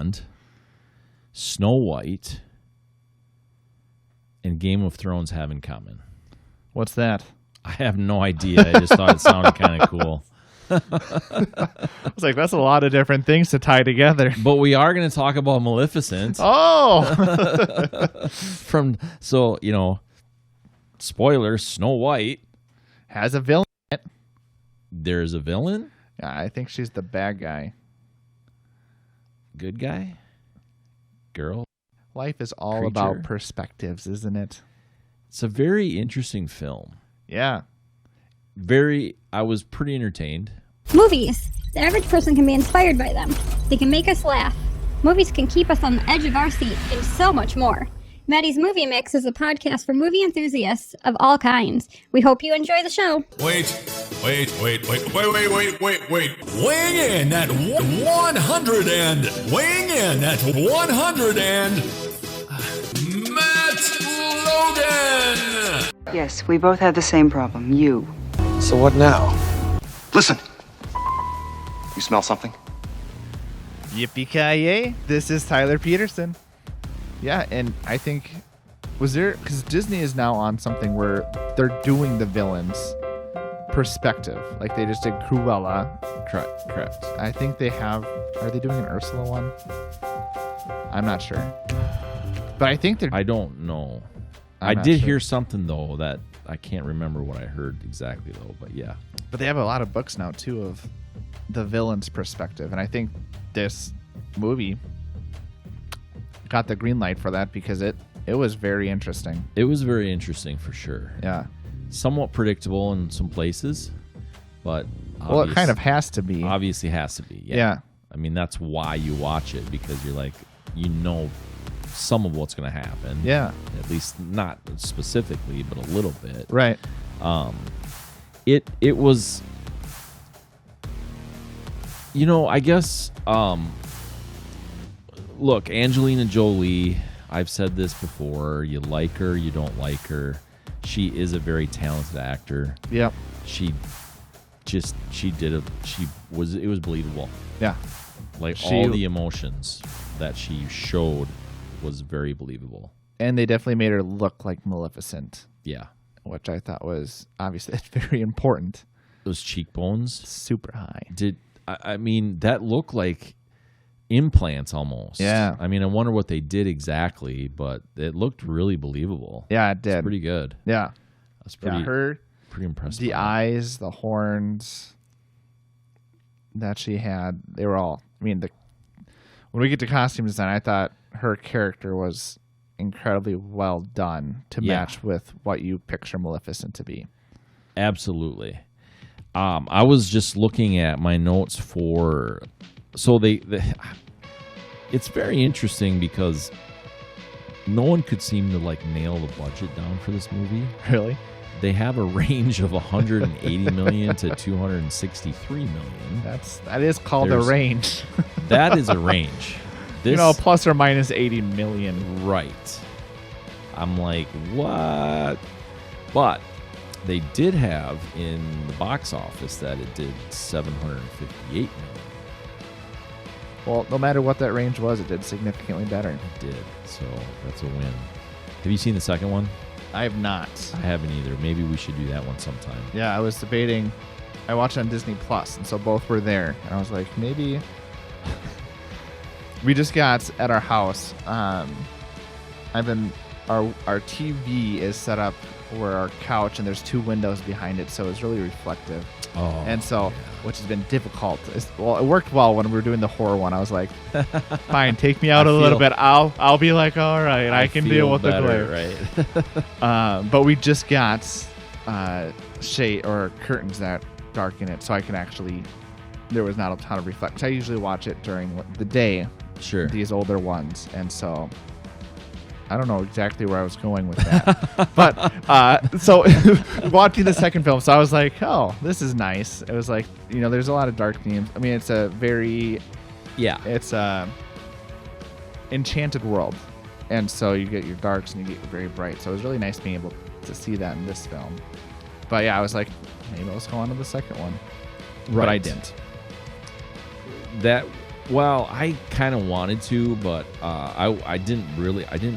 Bond, Snow White, and Game of Thrones have in common? What's that? I have no idea. I just thought it sounded kind of cool. I was like, that's a lot of different things to tie together. But we are going to talk about Maleficent. Oh! Spoilers, Snow White has a villain in it. There's a villain? Yeah, I think she's the bad guy. Good guy? Girl? Life is all about perspectives, isn't it? It's a very interesting film. Yeah. I was pretty entertained. Movies. The average person can be inspired by them. They can make us laugh. Movies can keep us on the edge of our seat and so much more. Maddie's Movie Mix is a podcast for movie enthusiasts of all kinds. We hope you enjoy the show. Wait. Weighing in at 100 and... Weighing in at 100 and... Matt Logan! Yes, we both had the same problem. You. So what now? Listen. You smell something? Yippee-ki-yay. This is Tyler Peterson. Yeah, and I think, because Disney is now on something where they're doing the villain's perspective. Like they just did Cruella. Correct. I think they have, are they doing an Ursula one? I'm not sure. But I think they're... I don't know. I did hear something, though, that I can't remember what I heard exactly, though, but yeah. But they have a lot of books now, too, of the villain's perspective. And I think this movie got the green light for that because it was very interesting. It was very interesting, for sure. Yeah. Somewhat predictable in some places, but... Well, it kind of has to be. Obviously has to be, yeah. I mean, that's why you watch it, because you're like, you know some of what's going to happen. Yeah. At least not specifically, but a little bit. Right. It was, I guess, look, Angelina Jolie, I've said this before, you like her, you don't like her. She is a very talented actor. Yep. It was believable. Yeah. All the emotions that she showed was very believable. And they definitely made her look like Maleficent. Yeah. Which I thought was obviously very important. Those cheekbones. Super high. I mean, that looked like implants almost. Yeah. I mean, I wonder what they did exactly, but it looked really believable. Yeah, it did. It's pretty good. Yeah. That's pretty, pretty impressive. The eyes, the horns that she had, they were all, when we get to costume design, I thought her character was incredibly well done to match with what you picture Maleficent to be. Absolutely. I was just looking at my notes for... So it's very interesting because no one could seem to nail the budget down for this movie. Really? They have a range of 180 million to 263 million. That is called a range. That is a range. Plus or minus 80 million. Right. I'm like, what? But they did have in the box office that it did 758 million. Well, no matter what that range was, it did significantly better. It did. So that's a win. Have you seen the second one? I have not. I haven't either. Maybe we should do that one sometime. Yeah, I was debating. I watched it on Disney Plus, and so both were there. And I was like, maybe. We just got at our house. Our TV is set up where our couch, and there's two windows behind it, so it's really reflective. Oh. And so, which has been difficult. It worked well when we were doing the horror one. I was like, fine, take me out a little bit. I'll be like, all right, I can deal with the glare. Right. But we just got shade or curtains that darken it, so I can actually. There was not a ton of reflection. I usually watch it during the day. Sure. These older ones, and so I don't know exactly where I was going with that. But so watching the second film, so I was like, oh, this is nice. It was like, there's a lot of dark themes. I mean, it's a very it's a enchanted world, and so you get your darks and you get your very bright. So it was really nice being able to see that in this film. But yeah, I was like, maybe let's go on to the second one. Right. But I didn't. That Well, I kind of wanted to, but I didn't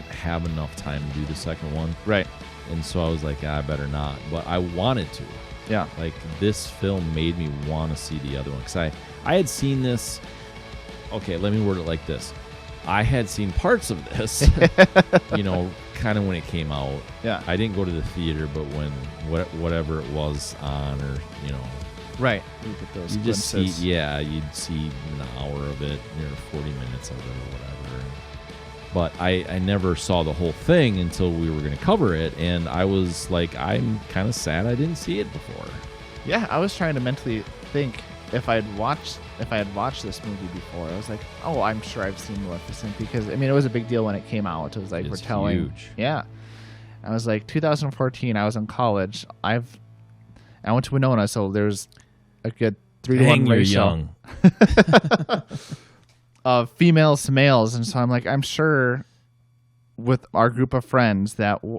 have enough time to do the second one. Right. And so I was like, I better not. But I wanted to. Yeah. Like, this film made me want to see the other one. Because I had seen this. Okay, let me word it like this. I had seen parts of this, kind of when it came out. Yeah. I didn't go to the theater, but when whatever it was on, or Right. You get those you just see, glimpses. you'd see an hour of it, 40 minutes of it, or whatever. But I never saw the whole thing until we were going to cover it, and I was like, I'm kind of sad I didn't see it before. Yeah, I was trying to mentally think if I had watched this movie before. I was like, oh, I'm sure I've seen Maleficent, because it was a big deal when it came out. It was like It's retelling. huge. Yeah. I was like 2014. I was in college. I went to Winona, so there's a good 3-to-1 You're ratio young. of females to males, and so I'm like, I'm sure with our group of friends that a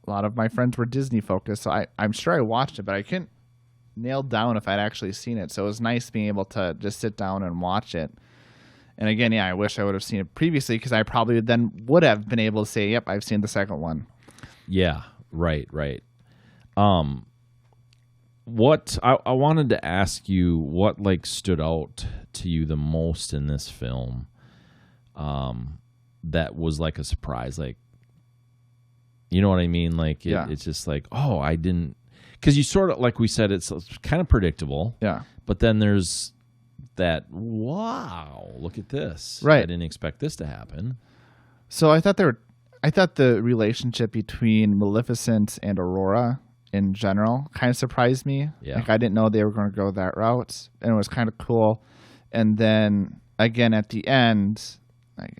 lot of my friends were Disney focused, so I'm sure I watched it, but I couldn't nail down if I'd actually seen it. So it was nice being able to just sit down and watch it. And again, yeah, I wish I would have seen it previously, because I probably then would have been able to say, yep, I've seen the second one. Yeah, right. What I wanted to ask you, what stood out to you the most in this film, that was like a surprise, you know what I mean? It's just like, oh, I didn't, because you sort of, like we said, it's kind of predictable. Yeah. But then there's that, wow, look at this. Right. I didn't expect this to happen. So I thought the relationship between Maleficent and Aurora in general kind of surprised me. Yeah. I didn't know they were going to go that route, and it was kind of cool. And then again at the end,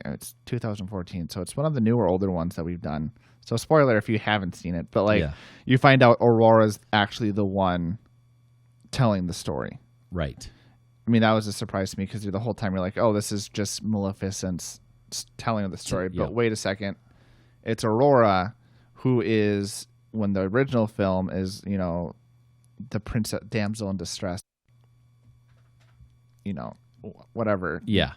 it's 2014, so it's one of the newer, older ones that we've done. So spoiler if you haven't seen it, but you find out Aurora's actually the one telling the story. Right. I mean, that was a surprise to me, because the whole time you're like, oh, this is just Maleficent's telling of the story. Yeah. But wait a second, it's Aurora who is, when the original film is, the princess, damsel in distress, whatever. Yeah.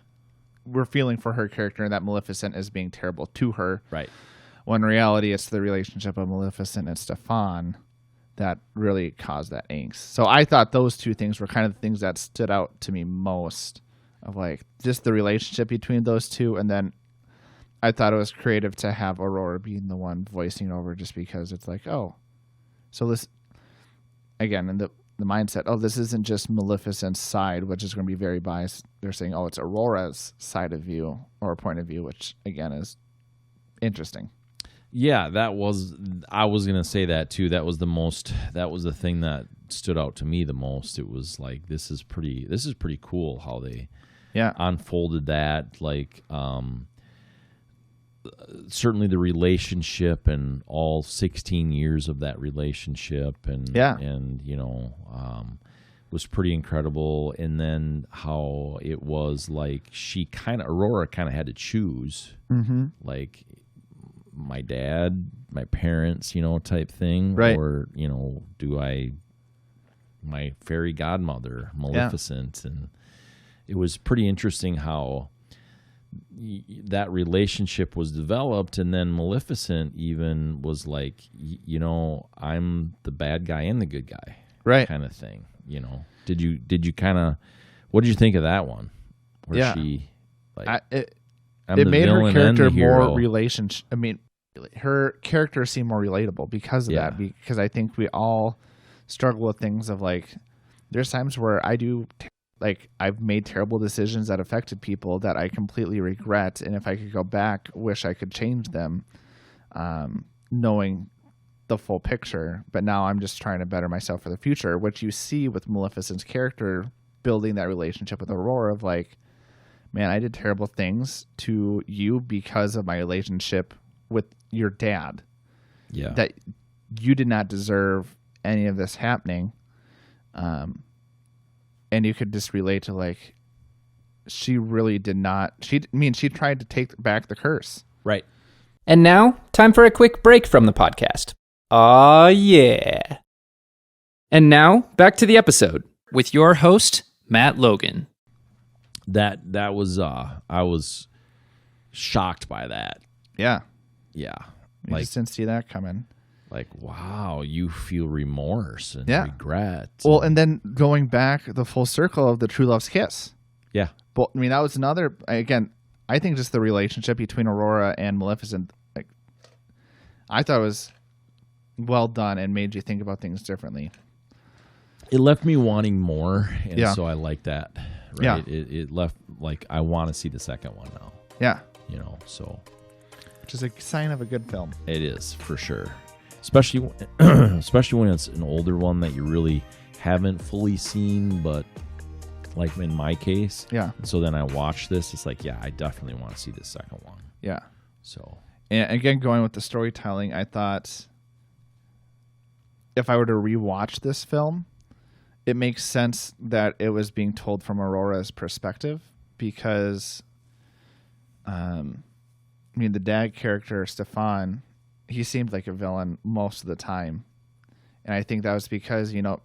We're feeling for her character, and that Maleficent is being terrible to her. Right. When in reality, it's the relationship of Maleficent and Stefan that really caused that angst. So I thought those two things were kind of the things that stood out to me most, of just the relationship between those two. And then I thought it was creative to have Aurora being the one voicing over, just because it's like, oh, so this, again, in the mindset, oh, this isn't just Maleficent's side, which is going to be very biased. They're saying, oh, it's Aurora's side of view, or point of view, which again is interesting. Yeah, I was going to say that too. That was the thing that stood out to me the most. It was like, this is pretty cool how they unfolded that. Certainly the relationship and all 16 years of that relationship was pretty incredible. And then how it was like, Aurora kind of had to choose, my dad, my parents, type thing, right? Or my fairy godmother, Maleficent, and it was pretty interesting how that relationship was developed. And then Maleficent even was like, I'm the bad guy and the good guy, right? Kind of thing. Did you kind of, what did you think of that one? Where she it made her character more relationship. I mean, her character seemed more relatable because of that. Because I think we all struggle with things of there's times where I've made terrible decisions that affected people that I completely regret, and if I could go back, wish I could change them, knowing the full picture. But now I'm just trying to better myself for the future, which you see with Maleficent's character building that relationship with Aurora of man, I did terrible things to you because of my relationship with your dad. Yeah. That you did not deserve any of this happening. And you could just relate to she really did not. She tried to take back the curse. Right. And now, time for a quick break from the podcast. Aw, yeah. And now, back to the episode with your host, Matt Logan. that was I was shocked by that. Yeah. Yeah. You just didn't see that coming. Like, wow, you feel remorse and Yeah. regret. Well, and then going back the full circle of the True Love's Kiss. Yeah. But I mean, that was another, again, I think just the relationship between Aurora and Maleficent, like, I thought it was well done and made you think about things differently. It left me wanting more, and Yeah. so I like that. Right? Yeah. It left, like, I want to see the second one now. Yeah. You know, so. Which is a sign of a good film. It is, for sure. Especially when it's an older one that you really haven't fully seen, but like in my case. Yeah. So then I watch this, it's like, yeah, I definitely want to see the second one. Yeah. So. And again, going with the storytelling, I thought if I were to rewatch this film, it makes sense that it was being told from Aurora's perspective because, I mean, the dad character, Stefan, he seemed like a villain most of the time. And I think that was because, you know,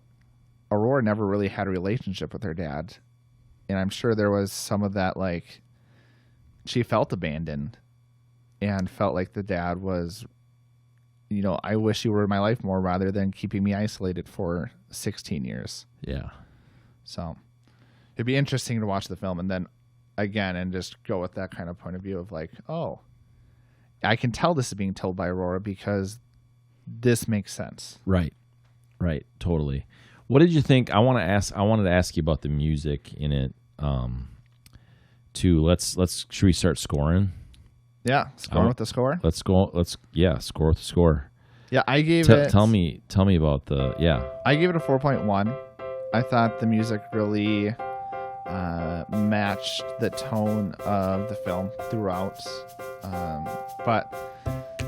Aurora never really had a relationship with her dad. And I'm sure there was some of that, like, she felt abandoned and felt like the dad was, you know, I wish you were in my life more rather than keeping me isolated for 16 years. Yeah. So it'd be interesting to watch the film and then again and just go with that kind of point of view of like, oh, I can tell this is being told by Aurora because this makes sense. Right. Right. Totally. What did you think? I wanted to ask you about the music in it. Too. Should we start scoring? Yeah. Scoring with the score. Let's go. Score with the score. Yeah. I gave it. Tell me about the, yeah. I gave it a 4.1. I thought the music really matched the tone of the film throughout. But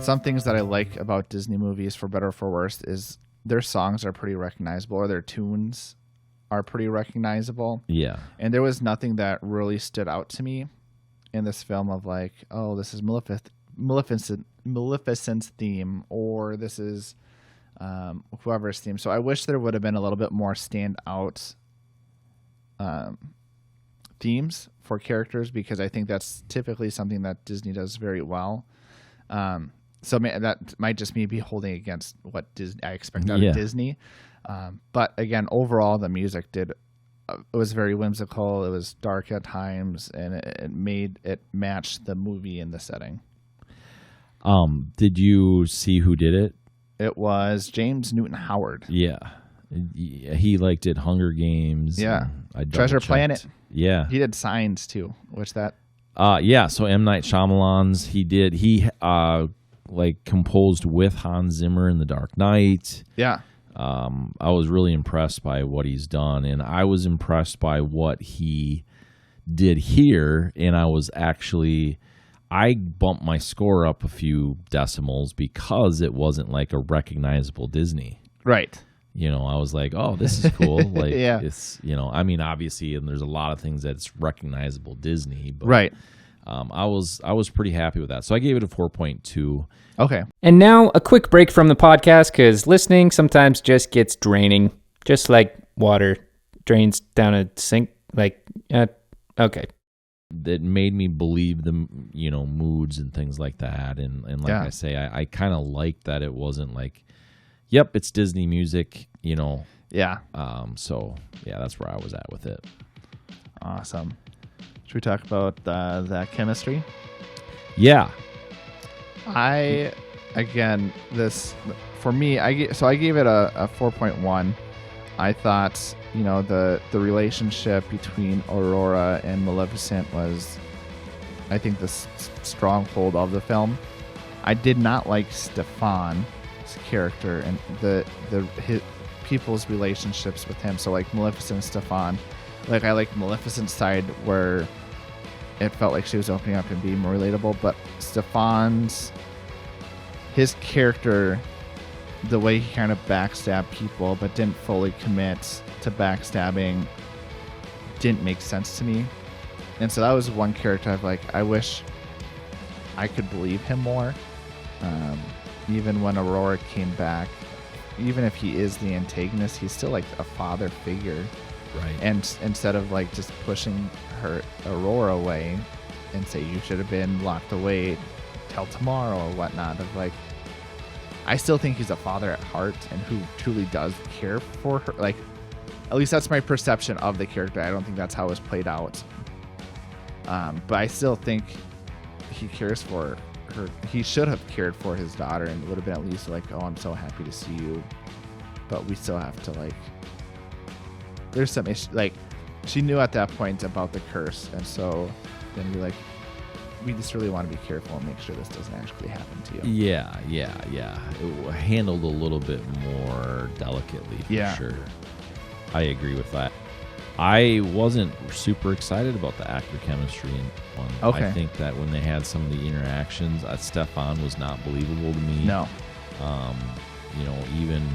some things that I like about Disney movies, for better or for worse, is their songs are pretty recognizable, or their tunes are pretty recognizable. Yeah. And there was nothing that really stood out to me in this film of like, oh, this is Maleficent's theme, or this is whoever's theme. So I wish there would have been a little bit more standout themes for characters, because I think that's typically something that Disney does very well. So that might just me be holding against what I expect out of Disney. But again, overall, the music it was very whimsical. It was dark at times, and it matched the movie in the setting. Did you see who did it? It was James Newton Howard. Yeah. He did Hunger Games. Yeah. I Treasure Planet. Yeah. He did Signs too, which that. Yeah. So M. Night Shyamalan's, he composed with Hans Zimmer in The Dark Knight. Yeah. I was really impressed by what he's done, and I was impressed by what he did here, and I bumped my score up a few decimals because it wasn't like a recognizable Disney. Right. You know, I was like, oh, this is cool. Like, yeah. It's, you know, I mean, obviously, and there's a lot of things that's recognizable Disney, but right. I was pretty happy with that. So I gave it a 4.2. Okay. And now a quick break from the podcast, because listening sometimes just gets draining, just like water drains down a sink. Okay. That made me believe the, you know, moods and things like that. And like I say, I kind of liked that it wasn't like, yep, it's Disney music, you know. Yeah. So, yeah, that's where I was at with it. Awesome. Should we talk about that chemistry? Yeah. I gave it a 4.1. I thought, you know, the relationship between Aurora and Maleficent was, I think, the stronghold of the film. I did not like Stefan's character and his people's relationships with him. So like Maleficent and Stefan, like I like Maleficent's side where it felt like she was opening up and being more relatable, but his character, the way he kind of backstabbed people but didn't fully commit to backstabbing, didn't make sense to me. And so that was one character I wish I could believe him more. Even when Aurora came back, even if he is the antagonist, he's still like a father figure. Right. And instead of like just pushing her Aurora away and say you should have been locked away till tomorrow or whatnot, of like, I still think he's a father at heart and who truly does care for her. Like, at least that's my perception of the character. I don't think that's how it's played out. But I still think he cares for her. He should have cared for his daughter and would have been at least like, oh, I'm so happy to see you. But we still have to like, there's some issue. Like, she knew at that point about the curse. And so then we're like, we just really want to be careful and make sure this doesn't actually happen to you. Yeah. It handled a little bit more delicately, for sure. I agree with that. I wasn't super excited about the actor chemistry in one. Okay. I think that when they had some of the interactions, Stefan was not believable to me. No. You know, even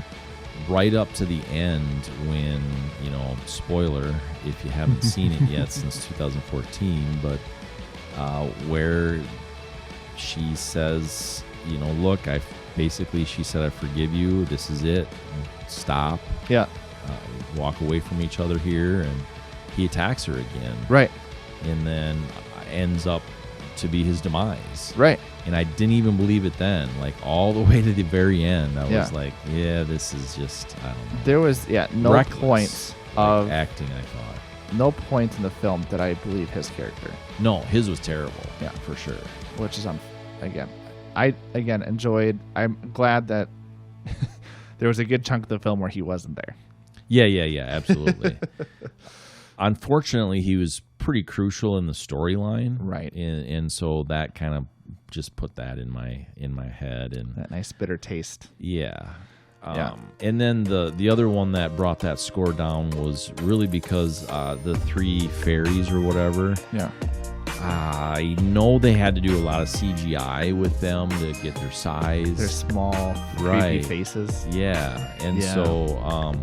right up to the end when, you know, spoiler if you haven't seen it yet since 2014, but where she says, you know, look, she said, I forgive you. This is it. Stop. Yeah. Walk away from each other here. And he attacks her again. Right. And then ends up to be his demise. Right. And I didn't even believe it then. Like, all the way to the very end, I was like, yeah, this is just, I don't know. There was, no Reckless, points like, of acting, I thought. No point in the film did I believe his character. No, his was terrible. Yeah. For sure. Which is, I enjoyed. I'm glad that there was a good chunk of the film where he wasn't there. Yeah, absolutely. Unfortunately, he was pretty crucial in the storyline. Right. And so that kind of just put that in my head. And That nice bitter taste. yeah. Yeah. And then the other one that brought that score down was really because the three fairies or whatever. Yeah. I know they had to do a lot of CGI with them to get their size. Their small, creepy faces. Yeah. And so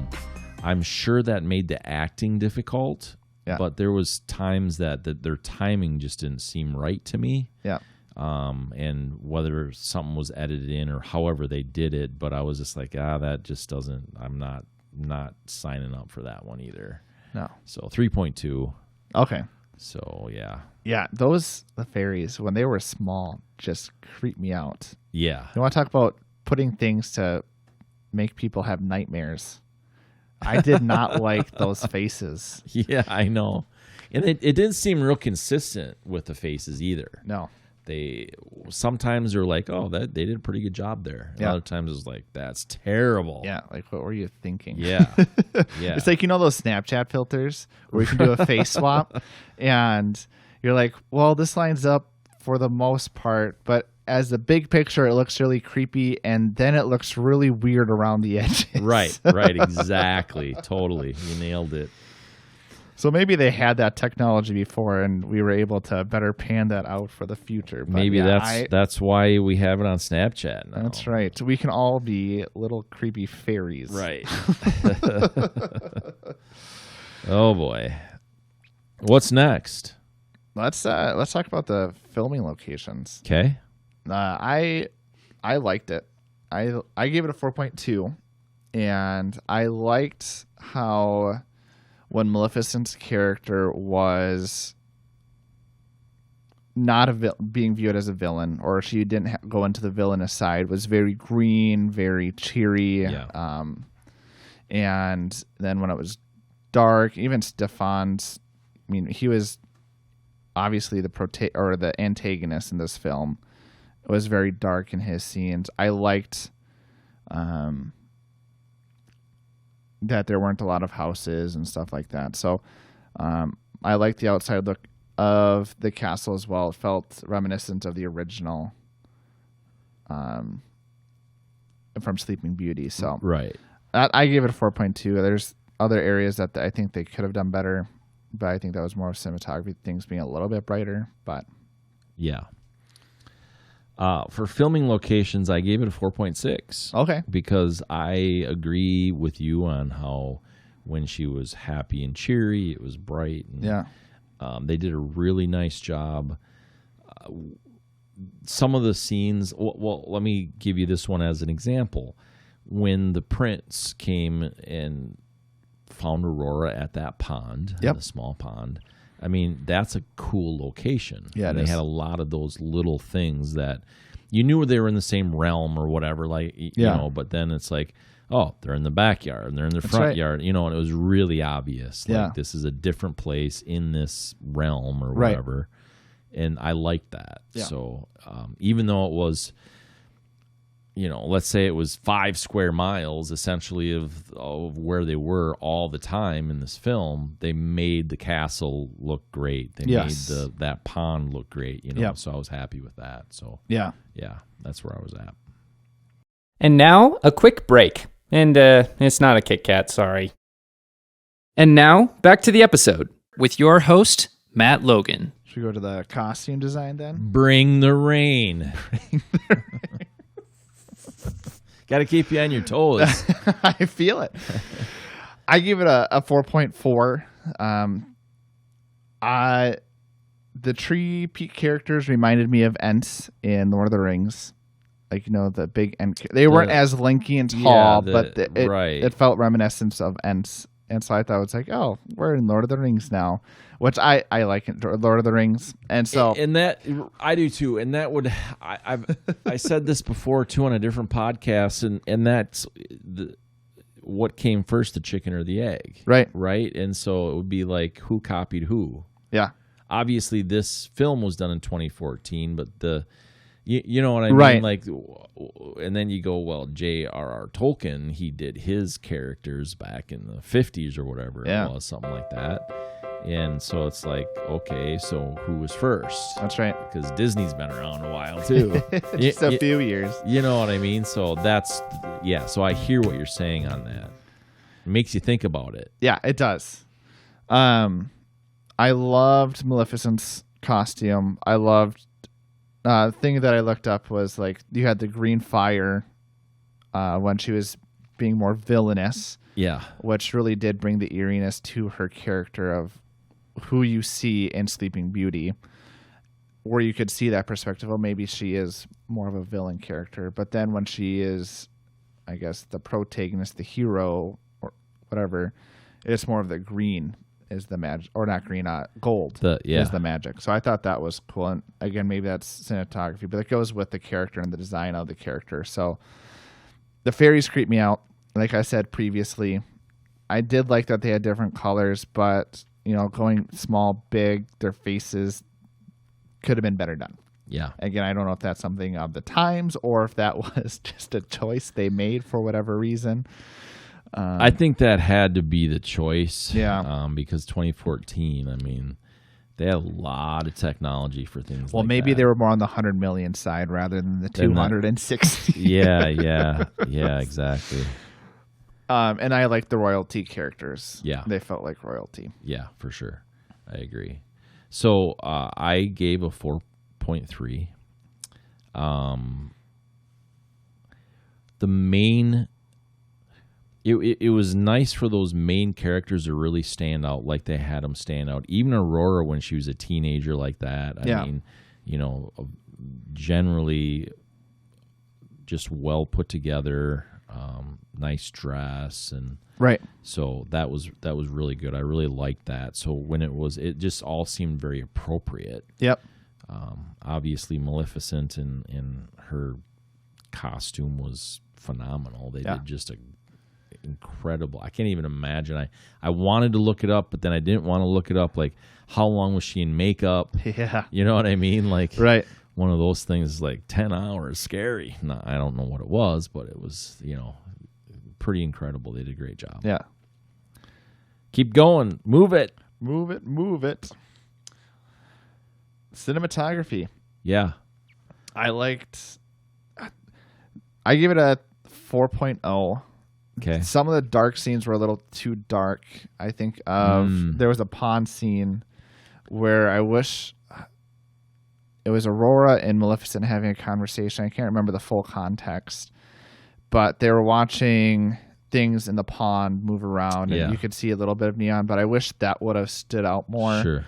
I'm sure that made the acting difficult. Yeah. But there was times that their timing just didn't seem right to me. Yeah. And whether something was edited in or however they did it, but I was just like, that just doesn't. I'm not signing up for that one either. No. So 3.2. Okay. So yeah. Yeah, the fairies when they were small just creeped me out. Yeah. You want to talk about putting things to make people have nightmares? I did not like those faces. Yeah, I know. And it didn't seem real consistent with the faces either. No. They sometimes they're like, oh, they did a pretty good job there. Yeah. Other times it's like, that's terrible. Yeah, like what were you thinking? Yeah. Yeah. It's like, those Snapchat filters where you can do a face swap and you're like, well, this lines up for the most part, but as the big picture, it looks really creepy and then it looks really weird around the edges. Right, exactly. Totally. You nailed it. So maybe they had that technology before, and we were able to better pan that out for the future. But maybe that's why we have it on Snapchat now. That's right. We can all be little creepy fairies. Right. Oh boy. What's next? Let's talk about the filming locations. Okay. I liked it. I gave it a 4.2, and I liked how when Maleficent's character was not being viewed as a villain, or she didn't go into the villainous side, was very green, very cheery. Yeah. And then when it was dark, even Stefan's, he was obviously the antagonist in this film. It was very dark in his scenes. I liked that there weren't a lot of houses and stuff like that. So I liked the outside look of the castle as well. It felt reminiscent of the original from Sleeping Beauty. So right. I gave it a 4.2. There's other areas that I think they could have done better, but I think that was more cinematography, things being a little bit brighter. But yeah. For filming locations, I gave it a 4.6. Okay. Because I agree with you on how when she was happy and cheery, it was bright. And, yeah. They did a really nice job. Some of the scenes, well, let me give you this one as an example. When the prince came and found Aurora at that pond, Yep. the small pond. I mean, that's a cool location. Yeah, and it they is. had a lot of those little things that you knew they were in the same realm or whatever, like you Yeah. know. But then it's like, oh, they're in the backyard and they're in their front right. yard, you know. And it was really obvious, like Yeah. this is a different place in this realm or Right. whatever. And I liked that. Yeah. So even though it was, you know, let's say it was 5 square miles essentially of where they were all the time in this film, they made the castle look great. They Yes. made that pond look great, you know. Yep. So I was happy with that. So Yeah. yeah, that's where I was at. And now, a quick break. And it's not a Kit Kat, sorry. And now, back to the episode with your host, Matt Logan. Should we go to the costume design then? Bring the rain. Got to keep you on your toes. I feel it. I give it a 4.4. The tree peak characters reminded me of Ents in Lord of the Rings. Like, you know, the big Ent. They weren't as lanky and tall, but it felt reminiscent of Ents. And so I thought it was like, oh, we're in Lord of the Rings now, which I like in Lord of the Rings. And so, and that I do too. And that would I said this before too on a different podcast, and that's what came first, the chicken or the egg, right? And so it would be like, who copied who? Yeah. Obviously, this film was done in 2014, but you know what I mean? Right. Like, and then you go, well, J.R.R. Tolkien, he did his characters back in the 50s or whatever it was, something like that. And so it's like, okay, so who was first? That's right. Because Disney's been around a while, too. Just a few years. You know what I mean? So that's, so I hear what you're saying on that. It makes you think about it. Yeah, it does. I loved Maleficent's costume. I loved thing that I looked up was like you had the green fire when she was being more villainous. Yeah. Which really did bring the eeriness to her character of who you see in Sleeping Beauty, where you could see that perspective. Well, maybe she is more of a villain character. But then when she is, I guess, the protagonist, the hero, or whatever, it's more of the green is the magic, or not green, gold is the magic. So I thought that was cool. And again, maybe that's cinematography, but it goes with the character and the design of the character. So the fairies creep me out. Like I said previously, I did like that they had different colors, but you know, going small, big, their faces could have been better done. Yeah. Again, I don't know if that's something of the times or if that was just a choice they made for whatever reason. I think that had to be the choice. Yeah. Because 2014, I mean, they had a lot of technology for things well, like maybe that. they were more on the 100 million side rather than the 260. Yeah, exactly. And I like the royalty characters. Yeah. They felt like royalty. Yeah, for sure. I agree. So I gave a 4.3. The main... It was nice for those main characters to really stand out like they had them stand out. Even Aurora, when she was a teenager like that, I mean, you know, generally just well put together, nice dress, and right. So that was really good. I really liked that. So when it just all seemed very appropriate. Yep. Obviously, Maleficent and her costume was phenomenal. They did just a incredible. I can't even imagine. I wanted to look it up, but then I didn't want to look it up. Like, how long was she in makeup? Yeah. You know what I mean? Like, right. One of those things is like 10 hours, scary. No, I don't know what it was, but it was, you know, pretty incredible. They did a great job. Yeah. Keep going. Move it. Move it. Move it. Cinematography. Yeah. I give it a 4.0. Okay. Some of the dark scenes were a little too dark. I think there was a pond scene where I wish it was Aurora and Maleficent having a conversation. I can't remember the full context, but they were watching things in the pond move around, and you could see a little bit of neon, but I wish that would have stood out more. Sure.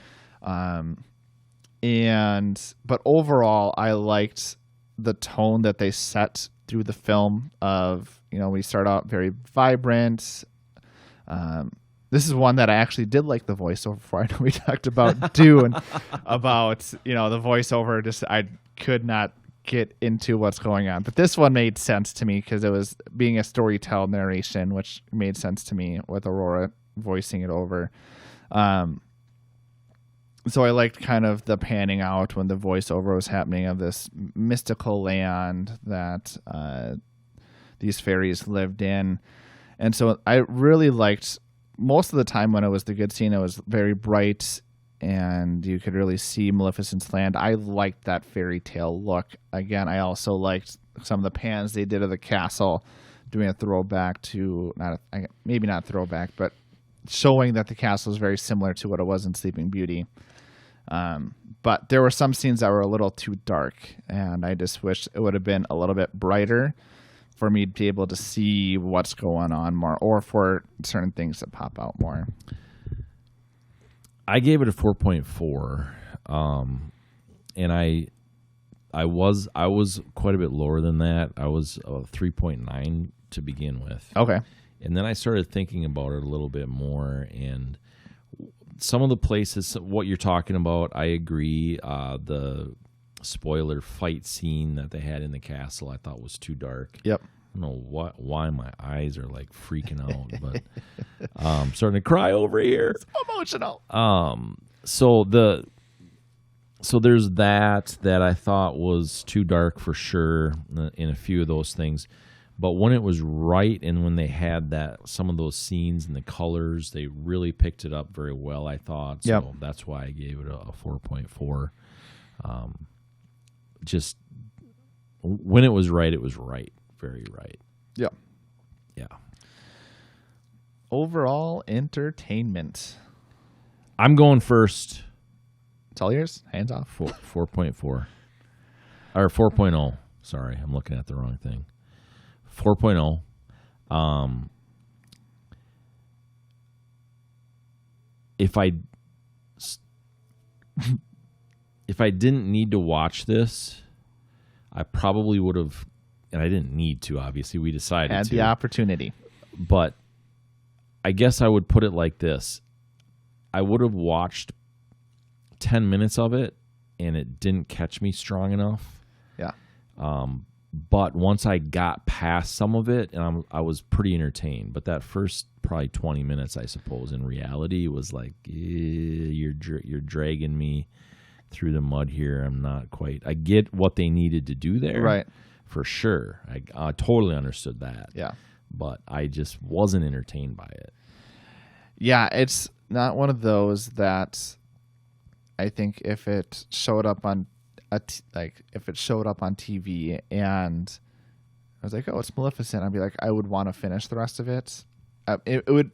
But overall, I liked the tone that they set through the film of, you know, we start out very vibrant, this is one that I actually did like the voiceover for. I know we talked about Dune, about the voiceover. Just I could not get into what's going on, but this one made sense to me because it was being a storytell narration, which made sense to me with Aurora voicing it over. So I liked kind of the panning out when the voiceover was happening of this mystical land that these fairies lived in. And so I really liked, most of the time when it was the good scene, it was very bright and you could really see Maleficent's land. I liked that fairy tale look. Again, I also liked some of the pans they did of the castle, doing a throwback to, maybe not throwback, but showing that the castle is very similar to what it was in Sleeping Beauty. But there were some scenes that were a little too dark, and I just wish it would have been a little bit brighter for me to be able to see what's going on more, or for certain things to pop out more. I gave it a 4.4, and I was quite a bit lower than that. I was 3.9 to begin with. Okay. And then I started thinking about it a little bit more, and some of the places, what you're talking about, I agree. The spoiler fight scene that they had in the castle, I thought was too dark. Yep. I don't know why my eyes are like freaking out, but I'm starting to cry over here. It's emotional. So there's that I thought was too dark for sure in a few of those things. But when it was right and when they had some of those scenes and the colors, they really picked it up very well, I thought. So yep. That's why I gave it a 4.4. Just when it was right, very right. Yeah. Yeah. Overall entertainment. I'm going first. It's all yours. Hands off. 4.4. Or 4.0. Sorry, I'm looking at the wrong thing. 4.0. If I didn't need to watch this, I probably would have, and I didn't need to, obviously, we decided Had to. the opportunity. But I guess I would put it like this. I would have watched 10 minutes of it, and it didn't catch me strong enough. Yeah. But once I got past some of it, and I was pretty entertained. But that first probably 20 minutes, I suppose, in reality, was like, you're dragging me through the mud here. I'm not quite. I get what they needed to do there, right? For sure. I totally understood that. Yeah. But I just wasn't entertained by it. Yeah, it's not one of those that I think if it showed up on TV and I was like, oh, it's Maleficent, I'd be like, I would want to finish the rest of it. It would.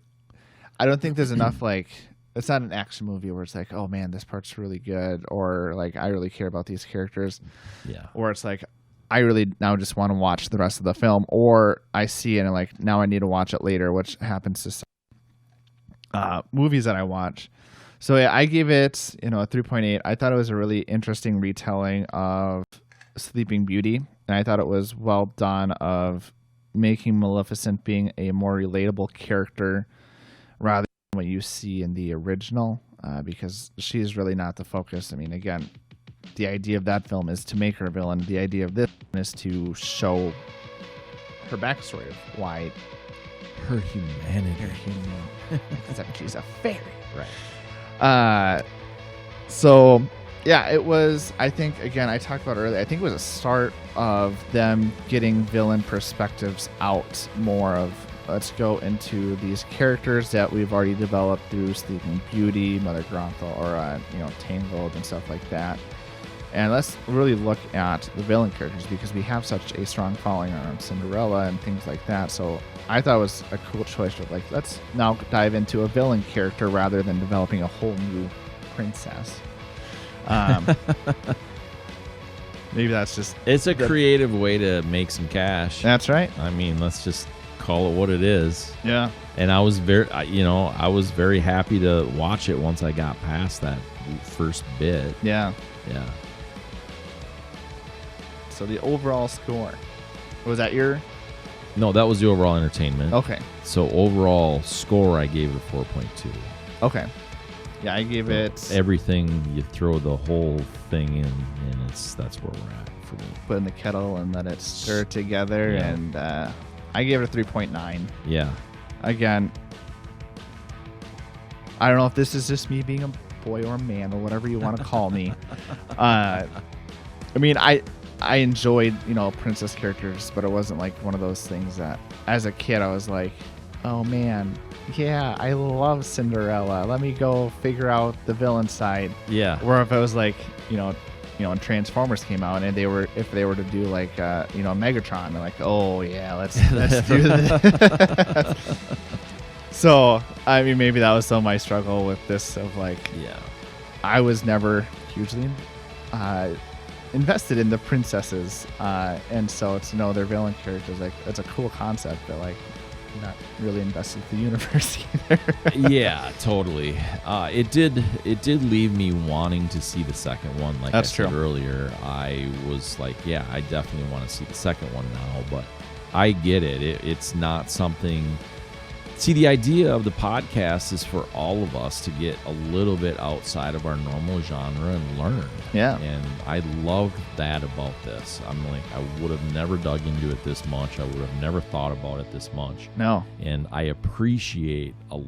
I don't think there's enough it's not an action movie where it's like, oh man, this part's really good, or like I really care about these characters. Yeah. Or it's like I really now just want to watch the rest of the film, or I see it and I'm like, now I need to watch it later, which happens to some movies that I watch. So yeah, I gave it, a 3.8. I thought it was a really interesting retelling of Sleeping Beauty, and I thought it was well done of making Maleficent being a more relatable character rather than what you see in the original, because she's really not the focus. I mean, again, the idea of that film is to make her a villain. The idea of this is to show her backstory of why Her humanity. except she's a fairy. Right. So yeah, it was, I think, again, I talked about earlier, I think it was a start of them getting villain perspectives out more of, let's go into these characters that we've already developed through Sleeping Beauty, Mother Gothel, or, Tangled and stuff like that. And let's really look at the villain characters because we have such a strong following on Cinderella and things like that. So I thought it was a cool choice of let's now dive into a villain character rather than developing a whole new princess. Maybe that's just... It's a creative way to make some cash. That's right. I mean, let's just call it what it is. Yeah. And I was very happy to watch it once I got past that first bit. Yeah. Yeah. So the overall score, was that your No, that was the overall entertainment. Okay. So overall score, I gave it a 4.2. Okay. Yeah, I gave it. Everything, you throw the whole thing in, and that's where we're at for me. Put in the kettle and let it stir together, Yeah. and I gave it a 3.9. Yeah. Again, I don't know if this is just me being a boy or a man or whatever you want to call me. I mean, I enjoyed, princess characters, but it wasn't like one of those things that as a kid I was like, oh man, yeah, I love Cinderella. Let me go figure out the villain side. Yeah. Or if it was like, when Transformers came out and if they were to do like, Megatron, they're like, oh yeah, let's do this. So, I mean, maybe that was some of my struggle with this of like, Yeah. I was never hugely invested in the princesses, and so to know their villain characters, like, it's a cool concept, but like, not really invested in the universe either. Yeah, totally. It did leave me wanting to see the second one. Like That's I said true. earlier, I was like, yeah, I definitely want to see the second one now. But I get it. It's not something. See, the idea of the podcast is for all of us to get a little bit outside of our normal genre and learn. Yeah. And I loved that about this. I'm like, I would have never dug into it this much. I would have never thought about it this much. No. And I appreciate a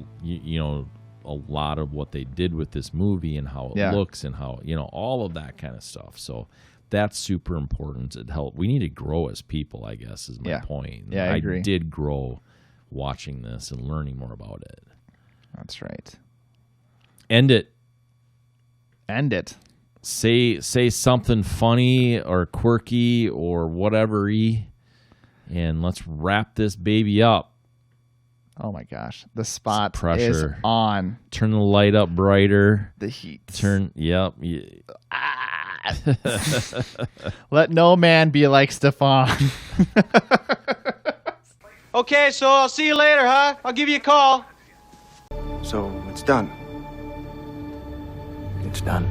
lot of what they did with this movie and how it looks and how, all of that kind of stuff. So that's super important. We need to grow as people, I guess, is my point. Yeah, I agree. did grow watching this and learning more about it. That's right. End it. Say something funny or quirky or whatever-y, and let's wrap this baby up. Oh my gosh. The spot Pressure. is on. Turn the light up brighter. The heat. Yep. Let no man be like Stefan. Okay, so I'll see you later, huh? I'll give you a call. So it's done. It's done.